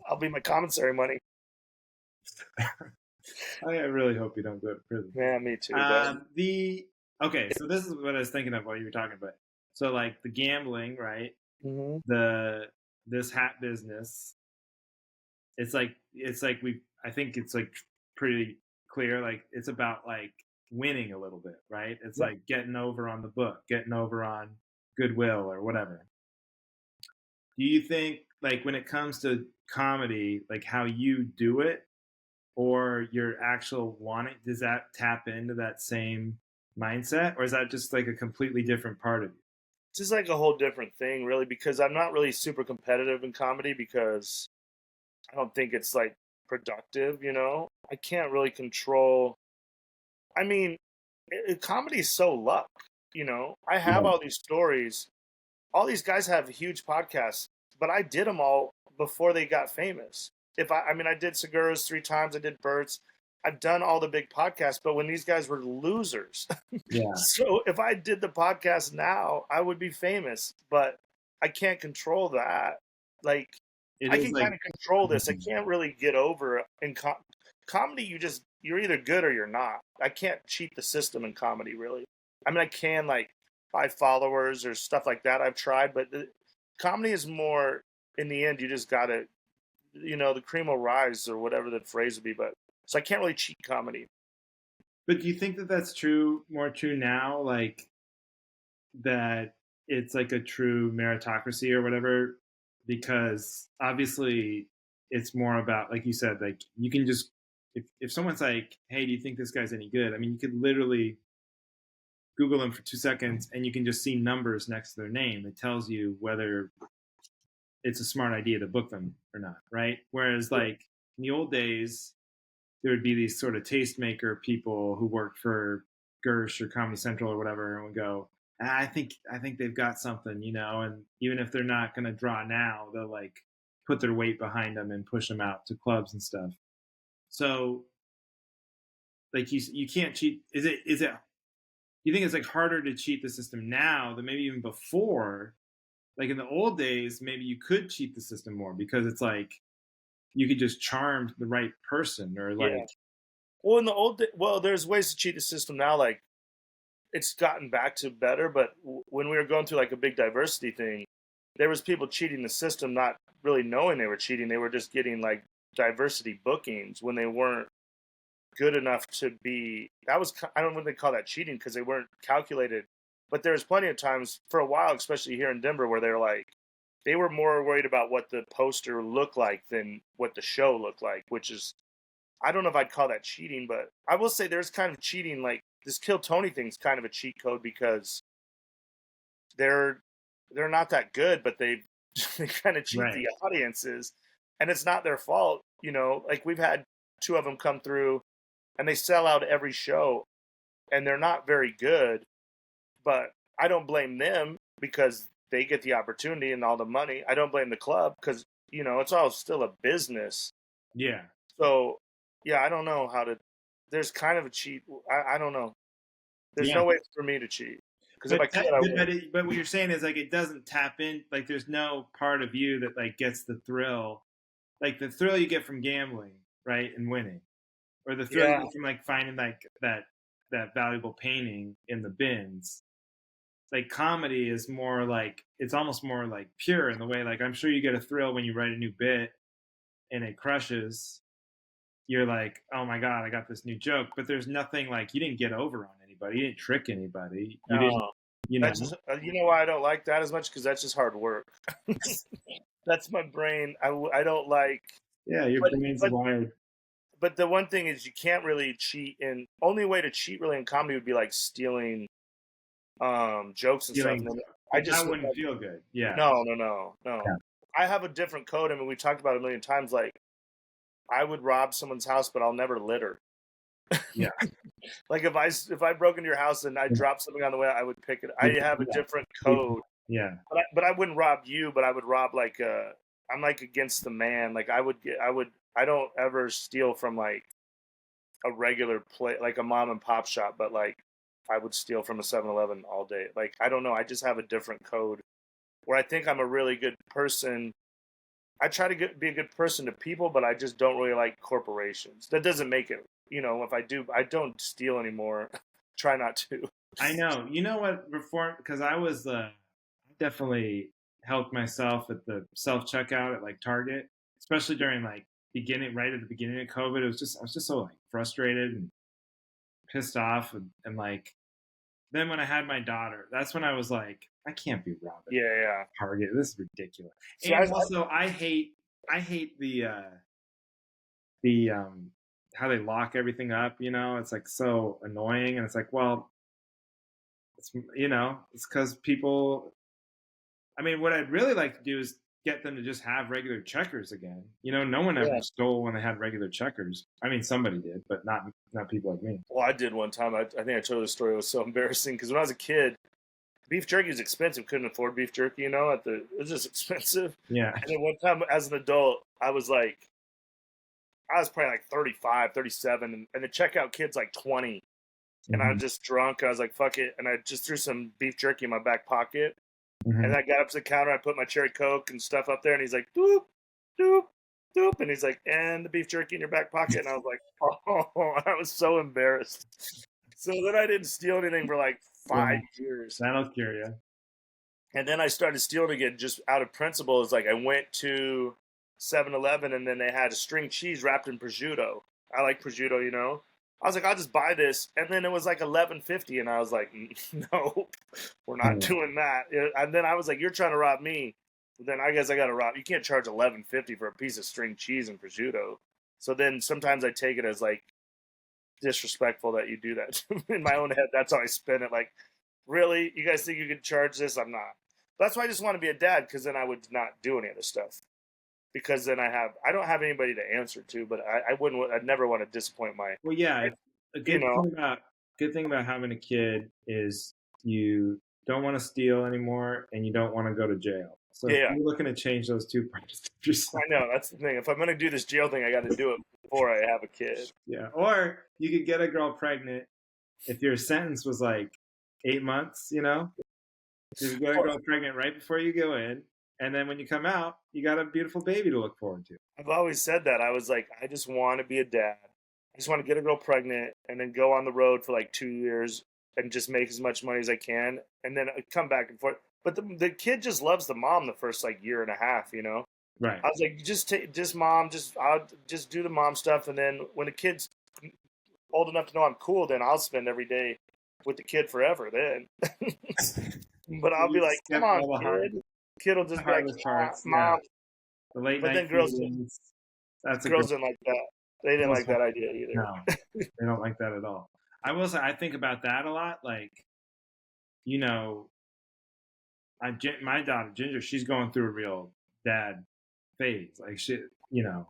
I'll be my commissary money. I really hope you don't go to prison. Yeah, me too. Okay, so this is what I was thinking of while you were talking about. So like the gambling, right? Mm-hmm. This hat business. It's like I think it's like pretty clear. Like it's about like winning a little bit, right? It's like getting over on the book, getting over on Goodwill or whatever. Do you think like when it comes to comedy, like how you do it or your actual wanting, does that tap into that same mindset, or is that just like a completely different part of you? It's just like a whole different thing, really, because I'm not really super competitive in comedy because I don't think it's like productive, I can't really control. I mean, comedy is so luck, I have all these stories. All these guys have huge podcasts, but I did them all before they got famous. I did Segura's 3 times. I did Bert's. I've done all the big podcasts, but when these guys were losers. Yeah. So if I did the podcast now, I would be famous, but I can't control that. Like, I can kind of control this. I can't really get over in comedy. You're either good or you're not. I can't cheat the system in comedy, really. I can like buy followers or stuff like that. I've tried, but comedy is more, in the end, you just got to, the cream will rise or whatever the phrase would be. But so I can't really cheat comedy. But do you think that that's more true now? Like that it's like a true meritocracy or whatever? Because obviously it's more about, like you said, like you can just, if someone's like, hey, do you think this guy's any good? You could literally Google them for 2 seconds and you can just see numbers next to their name. It tells you whether it's a smart idea to book them or not, right? Whereas like in the old days, there would be these sort of tastemaker people who worked for Gersh or Comedy Central or whatever, and would go, I think they've got something, you know, and even if they're not going to draw now, they'll like put their weight behind them and push them out to clubs and stuff. So like you can't cheat. Is it you think it's like harder to cheat the system now than maybe even before? Like in the old days, maybe you could cheat the system more because it's like you could just charm the right person or like. Yeah. Well, in the there's ways to cheat the system now. Like it's gotten back to better, but when we were going through like a big diversity thing, there was people cheating the system, not really knowing they were cheating. They were just getting like diversity bookings when they weren't good enough to be. That was, I don't know what they call that, cheating, because they weren't calculated. But there's plenty of times for a while, especially here in Denver, where they're like, they were more worried about what the poster looked like than what the show looked like, which is, I don't know if I'd call that cheating, but I will say there's kind of cheating. Like this Kill Tony thing's kind of a cheat code because they're not that good, but they kind of cheat the audiences, and it's not their fault. You know, like we've had 2 of them come through, and they sell out every show, and they're not very good. But I don't blame them because they get the opportunity and all the money. I don't blame the club because, you know, it's all still a business. Yeah. So, yeah, I don't know how to. There's kind of a cheat. I don't know. There's no way for me to cheat. Because if I could, I would. But what you're saying is like it doesn't tap in. Like there's no part of you that like gets the thrill, like the thrill you get from gambling, right, and winning, or the thrill you get from like finding like that valuable painting in the bins. Like comedy is more like, it's almost more like pure in the way, like I'm sure you get a thrill when you write a new bit and it crushes. You're like, oh my God, I got this new joke. But there's nothing like, you didn't get over on anybody. You didn't trick anybody. You didn't, you know. You know why I don't like that as much? Because that's just hard work. That's my brain. I don't like. Yeah, your brain's wired. But the one thing is you can't really cheat. And only way to cheat really in comedy would be like stealing jokes and stuff. And that wouldn't feel good. Yeah. No. Yeah. I have a different code. I mean, we talked about it a million times. Like, I would rob someone's house, but I'll never litter. Yeah. Like if I broke into your house and I dropped something on the way, I would pick it. I have a different code. Yeah. But I wouldn't rob you. But I would rob like I'm like against the man. Like I don't ever steal from like a regular place, like a mom and pop shop. But like I would steal from a 7-Eleven all day. Like I don't know. I just have a different code where I think I'm a really good person. I try to be a good person to people, but I just don't really like corporations. That doesn't make it, you know, if I do, I don't steal anymore. Try not to. I know. You know what, reform, because I was definitely helped myself at the self-checkout at like Target, especially during like right at the beginning of COVID. I was just so like frustrated and pissed off. And like, then when I had my daughter, that's when I was like, I can't be robbing Target. This is ridiculous. So and also, I hate the how they lock everything up. You know, it's like so annoying, and it's like, well, it's, you know, it's because people. I mean, what I'd really like to do is get them to just have regular checkers again. You know, no one ever stole when they had regular checkers. I mean, somebody did, but not people like me. Well, I did one time. I think I told the story. It was so embarrassing because when I was a kid, beef jerky was expensive. Couldn't afford beef jerky, you know. It was just expensive. Yeah. And then one time, as an adult, I was probably like 35, 37, and the checkout kid's like 20. And I was just drunk. I was like, fuck it. And I just threw some beef jerky in my back pocket. And I got up to the counter. I put my cherry Coke and stuff up there. And he's like, doop, doop, doop. And he's like, and the beef jerky in your back pocket. And I was like, oh, I was so embarrassed. So then I didn't steal anything for like 5 years. That'll cure you. And then I started stealing again just out of principle. It's like I went to 7-Eleven and then they had a string cheese wrapped in prosciutto. I like prosciutto, you know. I was like, I'll just buy this. And then it was like $11.50. And I was like, no, we're not doing that. And then I was like, you're trying to rob me. Then I guess I got to rob. You can't charge $11.50 for a piece of string cheese and prosciutto. So then sometimes I take it as like disrespectful that you do that. In my own head, that's how I spin it. Like, really? You guys think you can charge this? I'm not. That's why I just want to be a dad, because then I would not do any of this stuff. Because then I don't have anybody to answer to, but I'd never want to disappoint my. Well, yeah, a good thing good thing about having a kid is you don't want to steal anymore and you don't want to go to jail. So if Yeah, you're looking to change those two parts of yourself, I know. That's the thing. If I'm gonna do this jail thing, I got to do it before I have a kid. yeah. Or you could get a girl pregnant if your sentence was like 8 months, you know? So you get a girl pregnant right before you go in, and then when you come out, you got a beautiful baby to look forward to. I've always said that. I was like, I just want to be a dad. I just want to get a girl pregnant and then go on the road for like 2 years and just make as much money as I can, and then come back and forth. But the kid just loves the mom the first like year and a half, you know. Right. I was like, just mom, I'll just do the mom stuff, and then when the kid's old enough to know I'm cool, then I'll spend every day with the kid forever. Then, but I'll be like, come on, kid. Kid will just be like, parts, mom. The late but night then girls feelings. girls didn't like that. They didn't like that idea either. No, they don't like that at all. I will say, I think about that a lot. Like, you know, my daughter Ginger, she's going through a real dad phase. Like, she, you know,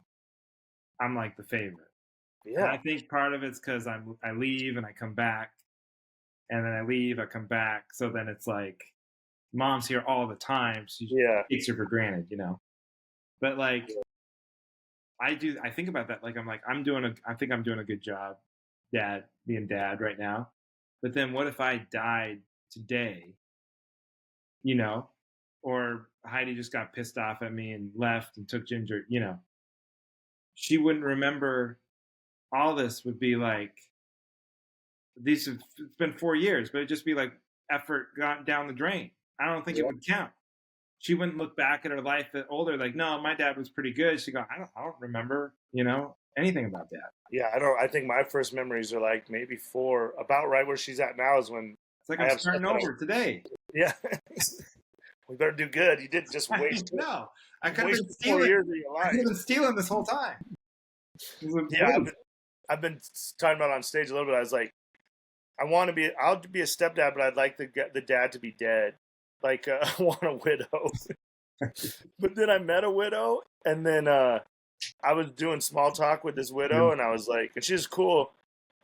I'm like the favorite. Yeah. And I think part of it's because I leave and I come back, and then I leave, I come back. So then it's like, mom's here all the time. So she takes her for granted, you know. But like, I think about that. Like, I think I'm doing a good job, being dad right now. But then what if I died today, you know, or Heidi just got pissed off at me and left and took Ginger, you know, she wouldn't remember. All this would be like, it's been 4 years, but it'd just be like effort gone down the drain. I don't think it would count. She wouldn't look back at her life older like, no, my dad was pretty good. She'd go, I don't remember, you know, anything about that. Yeah, I think my first memories are like maybe 4, about right where she's at now is when it's like I'm starting over today. Yeah. We better do good. You didn't just waste. No, I could have been stealing. 4 years of your life. I could have been stealing this whole time. Yeah, I've been talking about on stage a little bit. I was like, I'll be a stepdad, but I'd like the dad to be dead. Like, I want a widow. But then I met a widow, and then I was doing small talk with this widow, and I was like, and she was cool.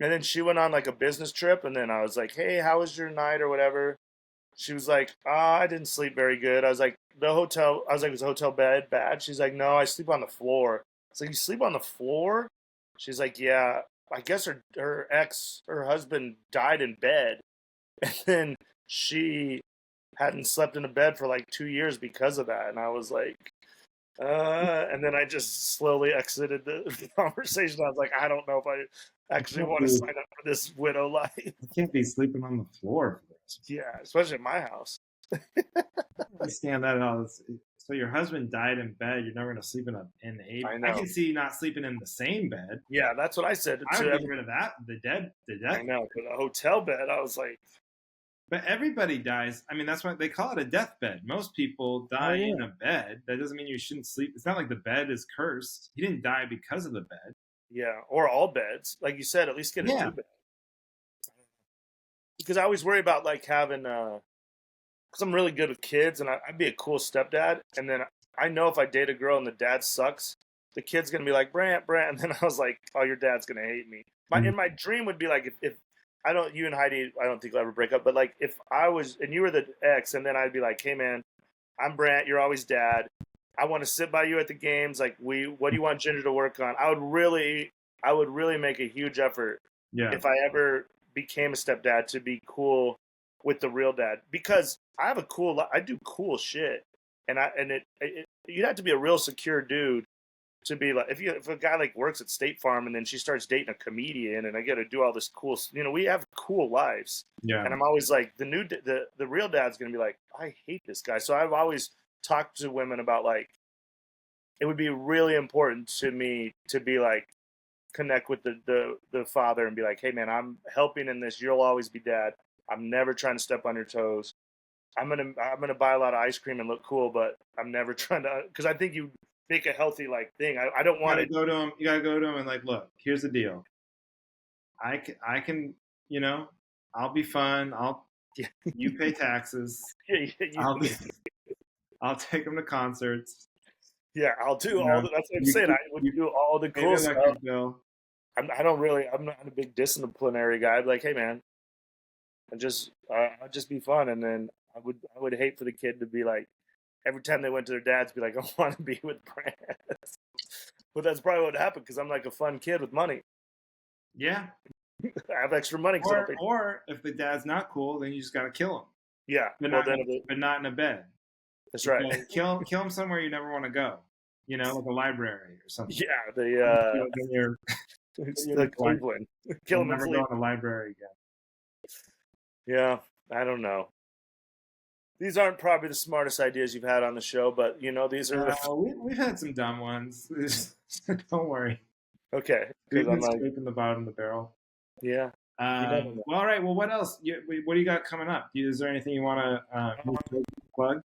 And then she went on like a business trip, and then I was like, hey, how was your night or whatever? She was like, I didn't sleep very good. I was like, was the hotel bed bad? She's like, no, I sleep on the floor. I was like, you sleep on the floor? She's like, yeah, I guess her husband died in bed. And then she hadn't slept in a bed for like 2 years because of that. And I was like, and then I just slowly exited the conversation. I was like, I don't know if I actually want to sign up for this widow life. You can't be sleeping on the floor for this. Yeah, especially at my house. I don't understand that at all. So your husband died in bed. You're never going to sleep in I can see not sleeping in the same bed. Yeah, that's what I said. I would get rid of that. The dead. I know, for the hotel bed, I was like. But everybody dies. I mean, that's why they call it a deathbed. Most people die in a bed. That doesn't mean you shouldn't sleep. It's not like the bed is cursed. He didn't die because of the bed. Yeah, or all beds. Like you said, at least get a 2-bed. Because I always worry about like having, because I'm really good with kids, and I'd be a cool stepdad. And then I know if I date a girl and the dad sucks, the kid's gonna be like, Brandt. And then I was like, oh, your dad's gonna hate me. And my dream would be like, if you and Heidi, I don't think we'll ever break up. But like, if I was, and you were the ex, and then I'd be like, hey man, I'm Brandt. You're always dad. I want to sit by you at the games. Like, what do you want Ginger to work on? I would really make a huge effort if I ever became a stepdad to be cool with the real dad, because I do cool shit, and you'd have to be a real secure dude to be like, if a guy like works at State Farm and then she starts dating a comedian and I get to do all this cool, you know, we have cool lives. Yeah. And I'm always like, the real dad's going to be like, I hate this guy. So I've always talked to women about like, it would be really important to me to be like, connect with the father and be like, hey man, I'm helping in this. You'll always be dad. I'm never trying to step on your toes. I'm gonna buy a lot of ice cream and look cool, but I'm never trying to, because I think you make a healthy like thing. I don't want to go to him. You gotta go to him and like, look, here's the deal. I can, you know, I'll be fun. You pay taxes. I'll take them to concerts. Yeah, I'll do all the. That's what I'm saying. I would do all the cool stuff. I'm not a big disciplinary guy. I'd be like, hey man, and just I'd just be fun. And then I would hate for the kid to be like every time they went to their dad's be like, I want to be with Brandt. But that's probably what happened because I'm like a fun kid with money. Yeah. I have extra money. Or if the dad's not cool, then you just got to kill him. Yeah. But, not in a bed. That's right. Kill him somewhere you never want to go. You know, like a library or something. Yeah. It's the Cleveland. Kill him. Never go in a library again. Yeah. I don't know. These aren't probably the smartest ideas you've had on the show, but you know, these are. We've had some dumb ones. Don't worry. Okay. We've been scraping the bottom of the barrel. Yeah. Well, all right. Well, what else? What do you got coming up? Is there anything you want to plug?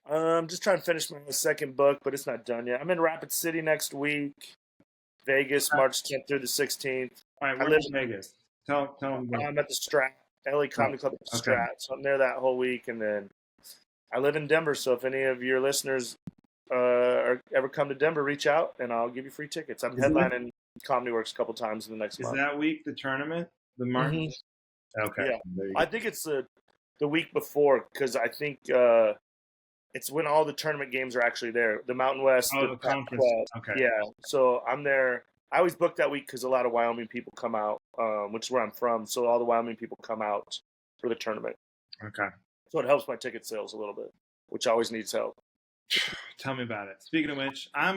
I'm just trying to finish my second book, but it's not done yet. I'm in Rapid City next week. Vegas, March 10th through the 16th. All right, where's Vegas? Tell them. I'm at the Strat, LA Comedy Club at the Strat. So I'm there that whole week, and then I live in Denver. So if any of your listeners ever come to Denver, reach out, and I'll give you free tickets. I'm headlining Comedy Works a couple times in the next month. Is that week the tournament? The March? Mm-hmm. Okay. Yeah. I think it's the week before because I think it's when all the tournament games are actually there. The Mountain West. Oh, the conference. Okay. Yeah. So I'm there. I always book that week because a lot of Wyoming people come out, which is where I'm from. So all the Wyoming people come out for the tournament. Okay. So it helps my ticket sales a little bit, which always needs help. Tell me about it. Speaking of which, I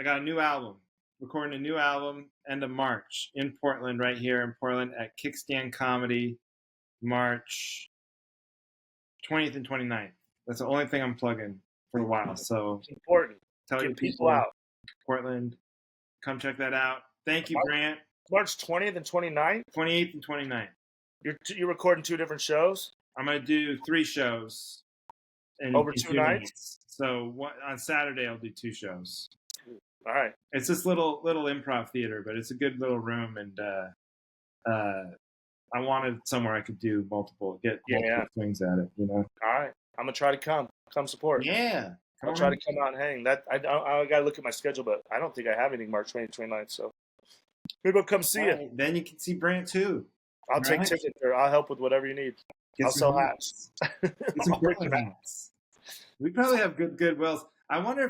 got a new album. Recording a new album end of March in Portland, right here in Portland at Kickstand Comedy, March 20th and 29th. That's the only thing I'm plugging for a while. So it's important. Tell your people out. Portland, come check that out. Thank you, Brandt. March 20th and 29th? 28th and 29th. You're recording 2 different shows? I'm going to do 3 shows. Over 2 nights? So on Saturday, I'll do 2 shows. All right. It's this little improv theater, but it's a good little room, and I wanted somewhere I could do multiple swings at it, you know? All right. I'm going to try to come support. Yeah. I'll try to come out and hang. I got to look at my schedule, but I don't think I have anything March 20th, 29th, so maybe I'll come see you. Then you can see Brandt, too. I'll take tickets or I'll help with whatever you need. I'll sell hats. Hats. We probably have good Goodwills. I wonder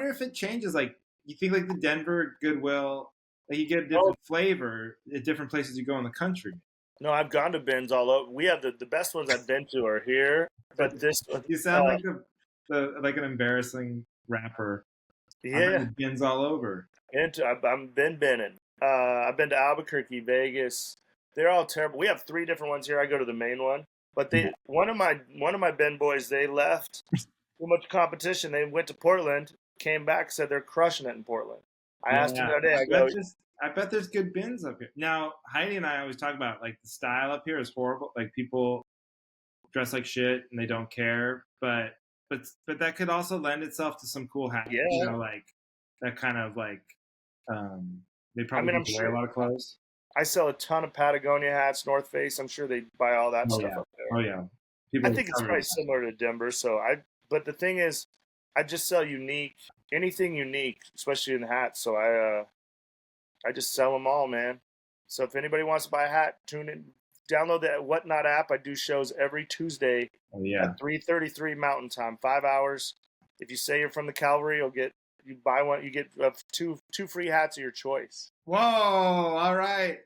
if it changes. Like, you think like the Denver Goodwill, like you get a different flavor at different places you go in the country. No, I've gone to bins all over. We have the best ones I've been to are here, but this. You sound like an embarrassing rapper. Yeah, bins all over. I've been binning. I've been to Albuquerque, Vegas. They're all terrible. We have 3 different ones here. I go to the main one, but one of my bin boys, they left too much competition. They went to Portland, came back, said they're crushing it in Portland. I asked him the other day. I bet there's good bins up here. Now, Heidi and I always talk about like the style up here is horrible. Like people dress like shit and they don't care, but that could also lend itself to some cool hats. Yeah. You know, like that kind of like they probably wear a lot of clothes. I sell a ton of Patagonia hats, North Face. I'm sure they buy all that stuff up there. Oh yeah. I think it's probably similar to Denver. But the thing is, I just sell anything unique, especially in hats. So I just sell them all, man. So if anybody wants to buy a hat, tune in. Download the Whatnot app. I do shows every Tuesday at 3:33 Mountain Time, 5 hours. If you say you're from the Calvary, you buy one, you get 2 free hats of your choice. Whoa! All right.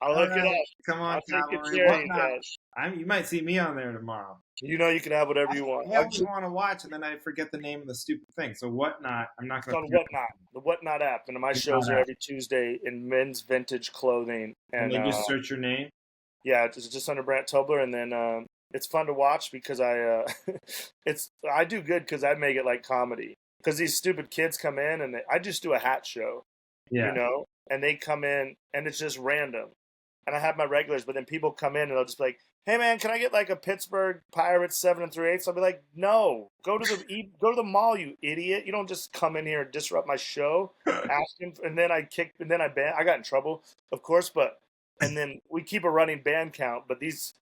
I'll look it up. Come on, Calvary. You might see me on there tomorrow. You know you can have whatever you want. I always want to watch, and then I forget the name of the stupid thing. So Whatnot, I'm not going to. It's on Whatnot, the Whatnot app, and my shows are every Tuesday in men's vintage clothing. And then just search your name. Yeah, it's just under Brandt Tobler, and then it's fun to watch because I do good because I make it like comedy. Because these stupid kids come in and I just do a hat show, you know, and they come in and it's just random. And I have my regulars, but then people come in and they'll just be like, "Hey man, can I get like a Pittsburgh Pirates 7 3/8?" I'll be like, "No, go to the mall, you idiot! You don't just come in here and disrupt my show." Asking, and then I got in trouble, of course, and then we keep a running band count. But these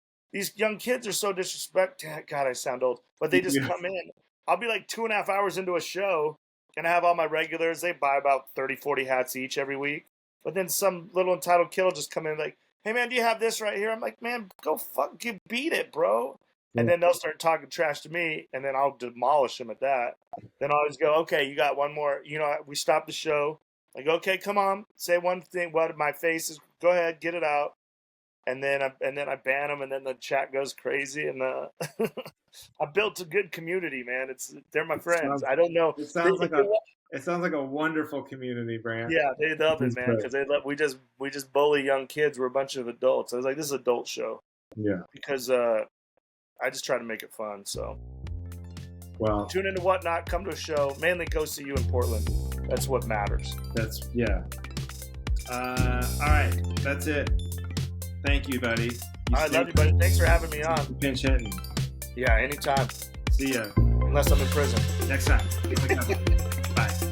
young kids are so disrespectful. God, I sound old, but they just come in. I'll be like 2.5 hours into a show, and I have all my regulars. They buy about 30, 40 hats each every week. But then some little entitled kid will just come in like, hey man, do you have this right here? I'm like, man, go fuck, you beat it, bro. And then they'll start talking trash to me, and then I'll demolish them at that. Then I'll always go, okay, you got one more. You know, we stop the show. I go, okay, come on, say one thing. What my face is? Go ahead, get it out. And then I ban them, and then the chat goes crazy. And I built a good community, man. They're my friends. I don't know. It sounds like a wonderful community, Brandt. Yeah, they love it, man, because we just bully young kids. We're a bunch of adults. I was like, this is an adult show. Yeah. Because I just try to make it fun. So, well, tune into Whatnot. Come to a show. Mainly go see you in Portland. That's what matters. Yeah. All right, that's it. Thank you, buddy. I love you, buddy. Thanks for having me on. Pinch hitting. Yeah, anytime. See ya. Unless I'm in prison. Next time. Bye.